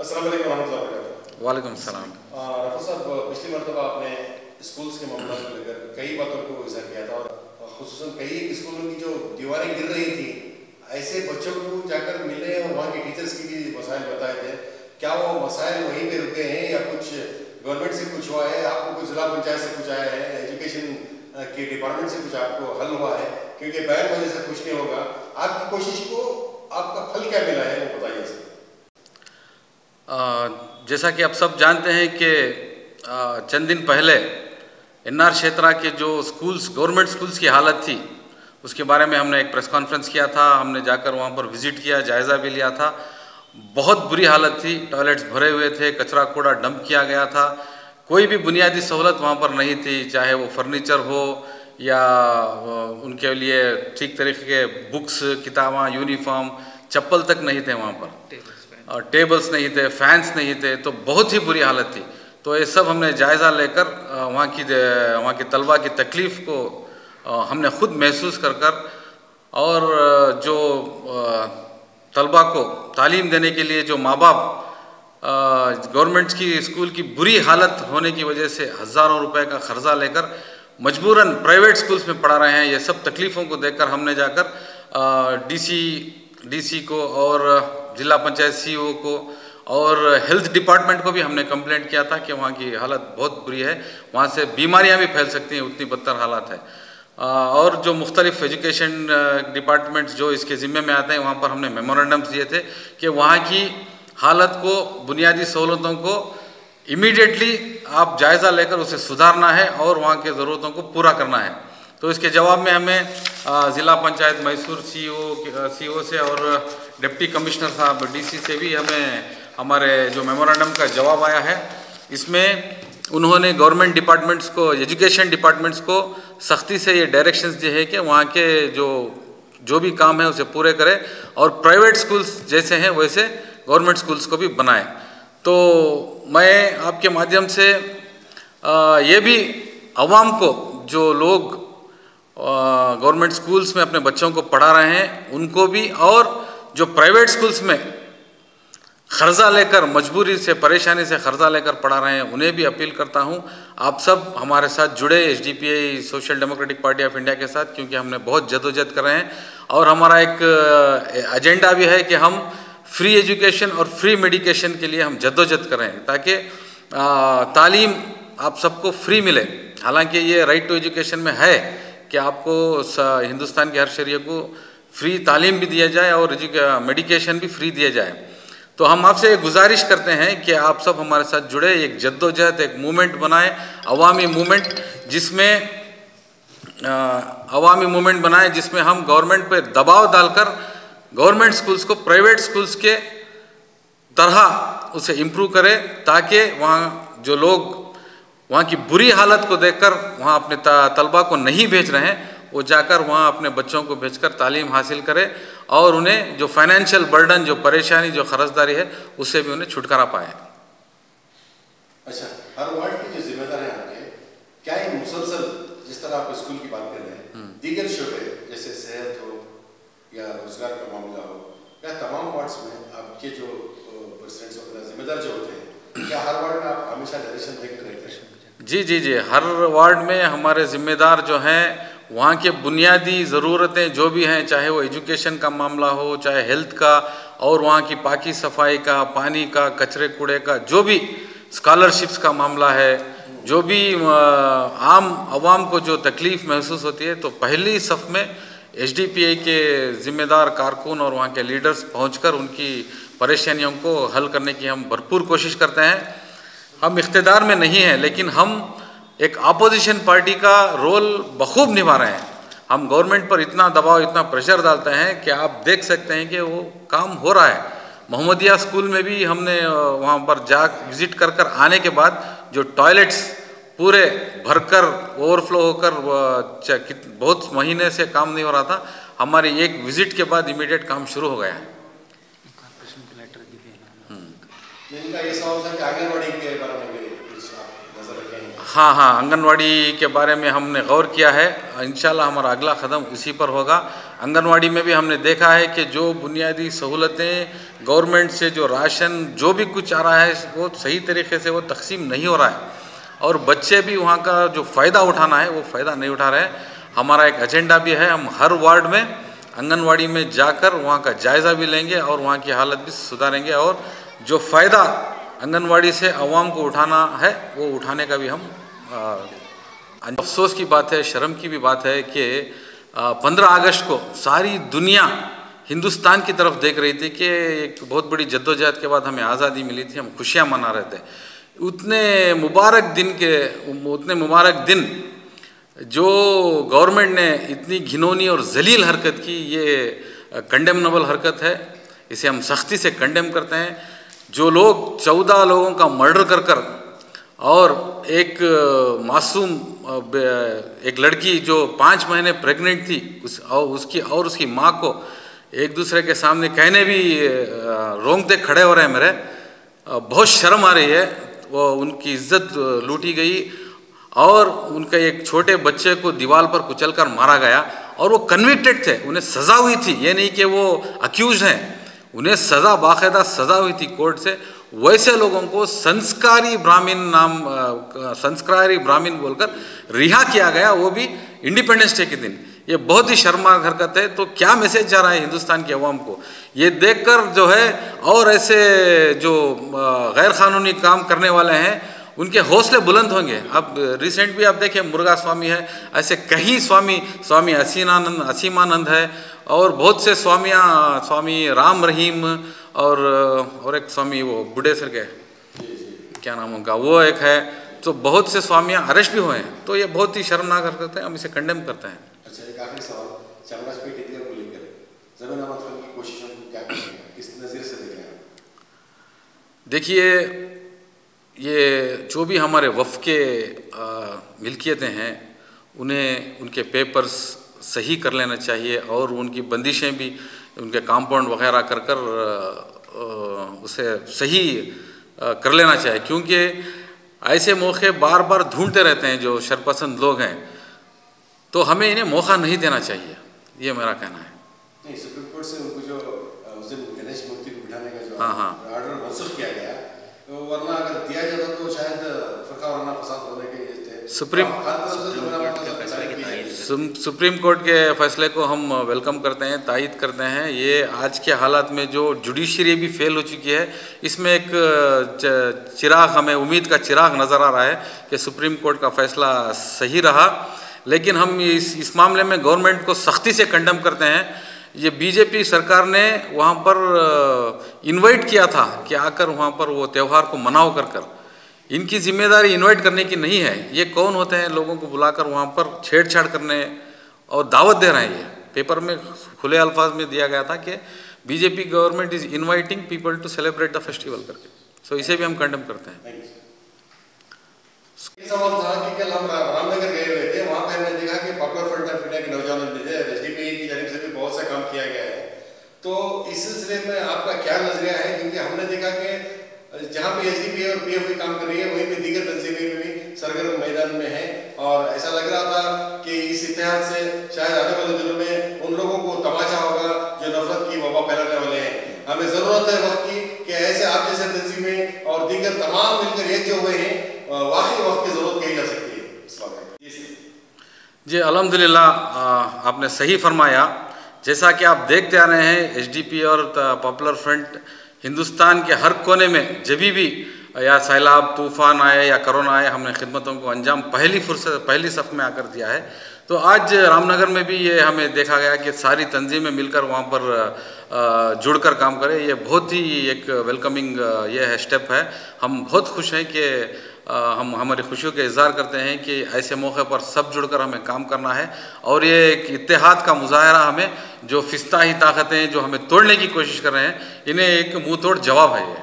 अस्सलाम वालेकुम रहमतुल्लाहि व बरकातहू। वालेकुम सलाम। रफ़ा साहब, पिछली मरतबा आपने स्कूल्स के मामला को लेकर कई बातों को इज़हार किया था और ख़ुसूसन कई स्कूलों की जो दीवारें गिर रही थी, ऐसे बच्चों को जाकर मिले और वहाँ के टीचर्स की भी मसाइल बताए थे। क्या वो मसाइल वहीं पे रुके हैं या कुछ गवर्नमेंट से कुछ हुआ है, आपको कुछ जिला पंचायत से कुछ आया है, एजुकेशन के डिपार्टमेंट से कुछ आपको हल हुआ है? क्योंकि बैन वजह से कुछ नहीं होगा। आपकी कोशिश को आपका फल क्या मिला है, वो बताइए सर। जैसा कि आप सब जानते हैं कि चंद दिन पहले एनआर क्षेत्रा के जो स्कूल्स, गवर्नमेंट स्कूल्स की हालत थी, उसके बारे में हमने एक प्रेस कॉन्फ्रेंस किया था। हमने जाकर वहाँ पर विज़िट किया, जायज़ा भी लिया था। बहुत बुरी हालत थी, टॉयलेट्स भरे हुए थे, कचरा कूड़ा डंप किया गया था, कोई भी बुनियादी सहूलत वहाँ पर नहीं थी, चाहे वो फर्नीचर हो या उनके लिए ठीक तरीके के बुक्स, किताबें, यूनिफॉर्म, चप्पल तक नहीं थे वहाँ पर, टेबल्स नहीं थे, फैंस नहीं थे, तो बहुत ही बुरी हालत थी। तो ये सब हमने जायज़ा लेकर वहाँ की तलबा की तकलीफ़ को हमने ख़ुद महसूस कर और जो तलबा को तालीम देने के लिए जो माँ बाप गवर्नमेंट की स्कूल की बुरी हालत होने की वजह से हज़ारों रुपए का ख़र्चा लेकर मजबूरन प्राइवेट स्कूल्स में पढ़ा रहे हैं, ये सब तकलीफ़ों को देखकर हमने जाकर डीसी को और जिला पंचायत सीईओ को और हेल्थ डिपार्टमेंट को भी हमने कंप्लेंट किया था कि वहाँ की हालत बहुत बुरी है, वहाँ से बीमारियाँ भी फैल सकती हैं, उतनी बदतर हालात है। और जो मुख्तलिफ एजुकेशन डिपार्टमेंट्स जो इसके ज़िम्मे में आते हैं, वहाँ पर हमने मेमोरेंडम्स दिए थे कि वहाँ की हालत को, बुनियादी सहूलतों को इमीडिएटली आप जायज़ा लेकर उसे सुधारना है और वहाँ के ज़रूरतों को पूरा करना है। तो इसके जवाब में हमें ज़िला पंचायत मैसूर सीईओ से और डिप्टी कमिश्नर साहब डीसी से भी हमें हमारे जो मेमोरेंडम का जवाब आया है, इसमें उन्होंने गवर्नमेंट डिपार्टमेंट्स को, एजुकेशन डिपार्टमेंट्स को सख्ती से ये डायरेक्शंस दिए हैं कि वहाँ के जो भी काम है उसे पूरे करें और प्राइवेट स्कूल्स जैसे हैं वैसे गवर्नमेंट स्कूल्स को भी बनाएं। तो मैं आपके माध्यम से ये भी आवाम को, जो लोग गवर्नमेंट स्कूल्स में अपने बच्चों को पढ़ा रहे हैं उनको भी, और जो प्राइवेट स्कूल्स में ख़र्जा लेकर, मजबूरी से, परेशानी से ख़र्जा लेकर पढ़ा रहे हैं, उन्हें भी अपील करता हूं आप सब हमारे साथ जुड़े SDPI social democratic party of India के साथ, क्योंकि हमने बहुत जद्दोजहद कर रहे हैं और हमारा एक एजेंडा भी है कि हम फ्री एजुकेशन और फ्री मेडिकेशन के लिए हम जद्दोजहद कर रहे हैं ताकि तालीम आप सबको फ्री मिले। हालांकि ये राइट टू एजुकेशन में है कि आपको हिंदुस्तान के हर शहरी को फ्री तालीम भी दिया जाए और मेडिकेशन भी फ्री दिया जाए। तो हम आपसे गुजारिश करते हैं कि आप सब हमारे साथ जुड़े, एक जद्दोजहद, एक मूवमेंट बनाएं, अवामी मूवमेंट जिसमें हम गवर्नमेंट पर दबाव डालकर गवर्नमेंट स्कूल्स को प्राइवेट स्कूल्स के तरह उसे इम्प्रूव करें, ताकि वहाँ जो लोग वहाँ की बुरी हालत को देखकर वहाँ अपने तलबा को नहीं भेज रहे हैं, वो जाकर वहाँ अपने बच्चों को भेजकर तालीम हासिल करे और उन्हें जो फाइनेंशियल बर्डन, जो परेशानी, जो खर्चदारी है, उससे भी उन्हें छुटकारा पाए। अच्छा, हर वार्ड के जो जिम्मेदार हैं आपके, क्या ये मुसलसल, जिस तरह आप स्कूल की बात कर रहे हैं, दीगर शोबे जैसे सेहत हो या रोजगार का मामला हो, या तमाम वार्ड्स में आपके जो प्रेसिडेंट्स वगैरह जिम्मेदार जो होते हैं, क्या हर वार्ड में आप हमेशा डायरेक्शन देकर रहते हैं? जी, हर वार्ड में हमारे जिम्मेदार जो हैं वहाँ के बुनियादी ज़रूरतें जो भी हैं, चाहे वो एजुकेशन का मामला हो, चाहे हेल्थ का, और वहाँ की पाकी सफाई का, पानी का, कचरे कूड़े का, जो भी स्कॉलरशिप्स का मामला है, जो भी आम आवाम को जो तकलीफ़ महसूस होती है, तो पहली सफ़ में एसडीपीआई के ज़िम्मेदार कारकुन और वहाँ के लीडर्स पहुँचकर उनकी परेशानियों को हल करने की हम भरपूर कोशिश करते हैं। हम इख्तिदार में नहीं हैं, लेकिन हम एक अपोजिशन पार्टी का रोल बखूब निभा रहे हैं। हम गवर्नमेंट पर इतना दबाव, इतना प्रेशर डालते हैं कि आप देख सकते हैं कि वो काम हो रहा है। मोहम्मदिया स्कूल में भी हमने वहाँ पर विज़िट कर आने के बाद जो टॉयलेट्स पूरे भरकर ओवरफ्लो होकर बहुत महीने से काम नहीं हो रहा था, हमारी एक विज़िट के बाद इमीडिएट काम शुरू हो गया है। इनका ये सवाल था कि आंगनबाड़ी के बारे में नजर रखेंगे? हाँ हाँ, आंगनवाड़ी के बारे में हमने गौर किया है। इंशाल्लाह हमारा अगला कदम इसी पर होगा। आंगनवाड़ी में भी हमने देखा है कि जो बुनियादी सहूलतें गवर्नमेंट से, जो राशन जो भी कुछ आ रहा है वो सही तरीके से वो तकसीम नहीं हो रहा है, और बच्चे भी वहाँ का जो फ़ायदा उठाना है वो फ़ायदा नहीं उठा रहे हैं। हमारा एक एजेंडा भी है, हम हर वार्ड में आंगनवाड़ी में जाकर वहाँ का जायज़ा भी लेंगे और वहाँ की हालत भी सुधारेंगे, और जो फ़ायदा आंगनवाड़ी से आवाम को उठाना है वो उठाने का भी हम अफसोस की बात है, शर्म की भी बात है कि 15 अगस्त को सारी दुनिया हिंदुस्तान की तरफ देख रही थी कि एक बहुत बड़ी जद्दोजहद के बाद हमें आज़ादी मिली थी, हम खुशियाँ मना रहे थे। उतने मुबारक दिन जो गवर्नमेंट ने इतनी घिनौनी और जलील हरकत की, ये कंडेमनेबल हरकत है, इसे हम सख्ती से कंडेम करते हैं। जो लोग 14 लोगों का मर्डर कर और एक मासूम एक लड़की जो 5 महीने प्रेग्नेंट थी उसकी माँ को एक दूसरे के सामने कहने भी रोंगटे खड़े हो रहे हैं मेरे, बहुत शर्म आ रही है। वो उनकी इज्जत लूटी गई और उनके एक छोटे बच्चे को दीवार पर कुचलकर मारा गया, और वो कन्विक्टेड थे, उन्हें सज़ा हुई थी। ये नहीं कि वो अक्यूज हैं, उन्हें सज़ा, बाकायदा सज़ा हुई थी कोर्ट से। वैसे लोगों को संस्कारी ब्राह्मण बोलकर रिहा किया गया, वो भी इंडिपेंडेंस डे के दिन। ये बहुत ही शर्मनाक हरकत है। तो क्या मैसेज जा रहा है हिंदुस्तान की आवाम को? ये देखकर जो है, और ऐसे जो गैर कानूनी काम करने वाले हैं उनके हौसले बुलंद होंगे। अब रिसेंट भी आप देखें, मुर्गा स्वामी है, ऐसे कई स्वामी असीमानंद है, और बहुत से स्वामी राम रहीम, और एक स्वामी वो बूढ़े सर के क्या नाम उनका, वो एक है। तो बहुत से स्वामियाँ अरेस्ट भी हुए हैं। तो ये बहुत ही शर्मनाक हरकत है, हम इसे कंडेम करते हैं। अच्छा, एक आखिरी सवाल, चामराजपेट इंदिरा को लेकर ज़मीन आवंटन की कोशिशों को क्या करेंगे, किस नज़र से देख रहे हैं? देखिए, ये जो भी हमारे वफ़ के मिल्कियतें हैं उन्हें उनके पेपर्स सही कर लेना चाहिए, और उनकी बंदिशें भी, उनके कंपाउंड वगैरह कर उसे सही कर लेना चाहिए, क्योंकि ऐसे मौके बार बार ढूंढते रहते हैं जो शरपसंद लोग हैं। तो हमें इन्हें मौका नहीं देना चाहिए, ये मेरा कहना है। नहीं, सुप्रीम कोर्ट से उनको जो उस दिन गणेश मूर्ति को बिठाने का जो हाँ ऑर्डर मंसूख किया गया, तो वरना अगर दिया जाता तो शायद फरका वरना फसाद होने के सुप्रीम कोर्ट के फैसले को हम वेलकम करते हैं, तायद करते हैं। ये आज के हालात में जो जुडिशरी भी फेल हो चुकी है, इसमें एक चिराग, हमें उम्मीद का चिराग नज़र आ रहा है कि सुप्रीम कोर्ट का फैसला सही रहा। लेकिन हम इस मामले में गवर्नमेंट को सख्ती से कंडेम करते हैं। ये बीजेपी सरकार ने वहाँ पर इनवाइट किया था कि आकर वहाँ पर वो त्यौहार को मनाओ कर इनकी जिम्मेदारी इनवाइट करने की नहीं है। ये कौन होते हैं लोगों को बुलाकर वहाँ पर छेड़छाड़ करने और दावत दे रहे हैं? ये पेपर में खुले अल्फाज में दिया गया था कि BJP government is inviting people to celebrate the festival करके। सो इसे भी हम कंडेम करते हैं। सवाल था कि कल हम रामनगर गए हुए थे, वहाँ पे हमने देखा कि पॉपुलर फ्रंट ऑफ इंडिया के नौजवानों ने एसडीपी की जानिब से भी बहुत सा काम किया गया है। तो इस सिलसिले में आपका क्या नजरिया है? क्योंकि हमने देखा कि जहाँ पे एसडीपी और पीएफआई काम कर रही है, वहीं पे दीगर तंजीमें भी सरगर्म मैदान में है, और ऐसा लग रहा था कि इस इत्तेहाद से शायद आने वाले दिनों में उन लोगों को तमाचा होगा जो नफरत की वबा फैलाने वाले हैं। हमें जरूरत है वक्त की कि ऐसे आप जैसे तंजीमें और दीगर तमाम मिलकर एक जो हुए हैं, वाकई वक्त की जरूरत कही जा सकती है। जी अल्हम्दुलिल्लाह, आपने सही फरमाया। जैसा कि आप देखते आ रहे हैं, एसडीपी और पॉपुलर फ्रंट हिंदुस्तान के हर कोने में जब भी या सैलाब, तूफ़ान आए या कोरोना आए, हमने खिदमतों को अंजाम पहली सफ़ में आकर दिया है। तो आज रामनगर में भी ये हमें देखा गया कि सारी तंजीमें मिलकर वहाँ पर जुड़कर काम करें। ये बहुत ही एक वेलकमिंग ये है, स्टेप है। हम बहुत खुश हैं कि हम हमारी खुशियों का इज़हार करते हैं कि ऐसे मौके पर सब जुड़कर हमें काम करना है, और ये एक इत्तेहाद का मुजाहरा, हमें जो फिस्ताही ताकतें जो हमें तोड़ने की कोशिश कर रहे हैं, इन्हें एक मुँह तोड़ जवाब है ये।